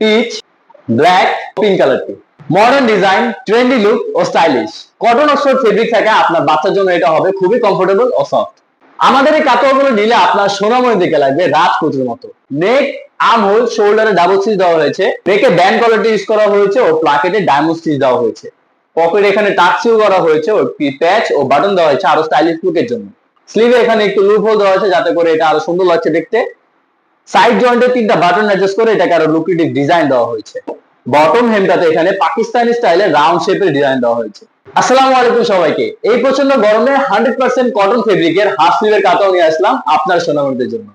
Pitch, black, pink কালারটি। Modern design, trendy look ও stylish. Cotton Oxford fabric থেকে আপনার বাচ্চার জন্য এটা হবে খুবই কমফোর্টেবল ও সফট। আমাদের এই কাতরগুলো নিলে আপনার সোনামণি দিকে লাগবে রাজপুত্রের মতো। নেক, আর্ম হোল, শোল্ডারে ডাবল স্টিচ দেওয়া হয়েছে, নেকে ব্যান্ড কোয়ালিটি ইউজ করা হয়েছে ও প্লাকেটে ডায়মন্ড স্টিচ দেওয়া হয়েছে। পকেট এখানে টাকসিও করা হয়েছে ও প্যাচ ও বাটন দেওয়া হয়েছে আরো স্টাইলিশ লুকের জন্য। স্লিভে এখানে একটু লুপ হোল দেওয়া হয়েছে যাতে করে এটা আরো সুন্দর লাগছে দেখতে। সাইড জয়েন্টে 3টা বাটন অ্যাডজাস্ট করে এটাকে আরো লুক্রেটিভ ডিজাইন দেওয়া হয়েছে। বটম হেমটাতে এখানে পাকিস্তানি স্টাইলে রাউন্ড শেপের ডিজাইন দেওয়া হয়েছে। আসসালামু আলাইকুম সবাইকে। এই প্রচন্ড গরমে 100% কটন ফেব্রিকের হাফ স্লিভের কাতাও নিয়ে আসলাম আপনার সোনামণিদের জন্য।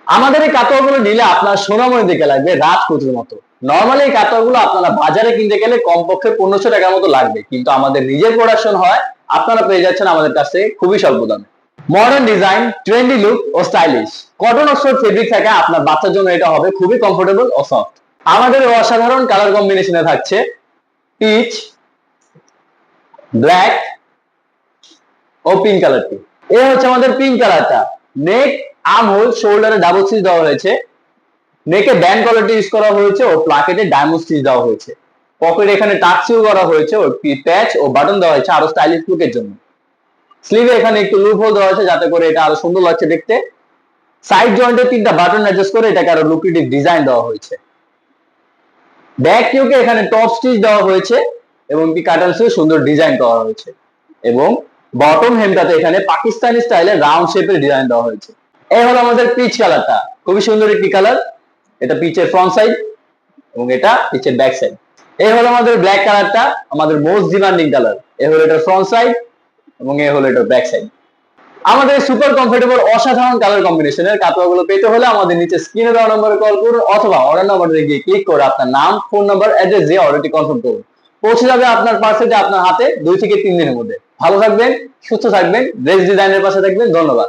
আমাদের এই কাতাওগুলো নিলে আপনার সোনামণি দিকে লাগবে রাজপুত্রের মতো। নরমালি এই কাতাওগুলো আপনারা বাজারে কিনতে গেলে কমপক্ষে 1500 টাকার মতো লাগবে, কিন্তু আমাদের নিজের প্রোডাকশন হয়, আপনারা পেয়ে যাচ্ছেন আমাদের কাছে খুবই স্বল্প দামে। মডার্ন ডিজাইন, ট্রেন্ডি লুক ও স্টাইলিশ। কটন অক্সফোর্ড ফেব্রিক থেকে আপনার বাচ্চার জন্য এটা হবে খুবই কমফোর্টেবল ও সফট। আমাদের অসাধারণ কালার কম্বিনেশনে থাকছে পিচ, ব্ল্যাক ও পিঙ্ক কালারটি। এই হচ্ছে আমাদের পিঙ্ক কালারটা। নেক, আর্ম হোল, শোল্ডারে ডাবল স্টিচ দেওয়া হয়েছে, নেকে ব্যান্ড কোয়ালিটি ইউজ করা হয়েছে ও প্লাকেটে ডায়মন্ড স্টিচ দেওয়া হয়েছে। পকেট এখানে টাকসিও করা হয়েছে ও প্যাচ ও বাটন দেওয়া হয়েছে আরো স্টাইলিশ লুকের জন্য। স্লিভে এখানে একটু লুপ হোল দেওয়া হয়েছে যাতে করে এটা আরো সুন্দর লাগছে দেখতে। সাইড জয়েন্টে 3টা বাটন অ্যাডজাস্ট করে এটাকে আরো লুক্রেটিভ ডিজাইন দেওয়া হয়েছে। ব্যাক কিউকে এখানে টপ স্টিচ দেওয়া হয়েছে এবং কি কাটালসেও সুন্দর ডিজাইন করা হয়েছে, এবং বটম হেমটাতে এখানে পাকিস্তানি স্টাইলে রাউন্ড শেপের ডিজাইন দেওয়া হয়েছে। এই হলো আমাদের পিচ কালারটা, খুবই সুন্দর একটি কালার। এটা পিচের ফ্রন্ট সাইড এবং এটা পিচের ব্যাক সাইড। এই হলো আমাদের ব্ল্যাক কালারটা, আমাদের মোস্ট ডিমান্ডিং কালার। এই হলো এটা ফ্রন্ট সাইড এবং এই হলো এটা ব্যাক সাইড। আমাদের সুপার কমফোর্টেবল অসাধারণ কালার কম্বিনেশনের কাপড়গুলো পেতে হলে আমাদের নিচে স্ক্রিনে দেওয়া নম্বরে কল করুন অথবা অর্ডার নম্বরে গিয়ে ক্লিক করে আপনার নাম, ফোন নাম্বার, অ্যাড্রেস দিয়ে অর্ডারটি কনফার্ম করুন। পৌঁছে যাবে আপনার পার্সেলটি আপনার হাতে 2 থেকে 3 দিনের মধ্যে। ভালো থাকবেন, সুস্থ থাকবেন, ড্রেস ডিজাইনের পাশে থাকবেন। ধন্যবাদ।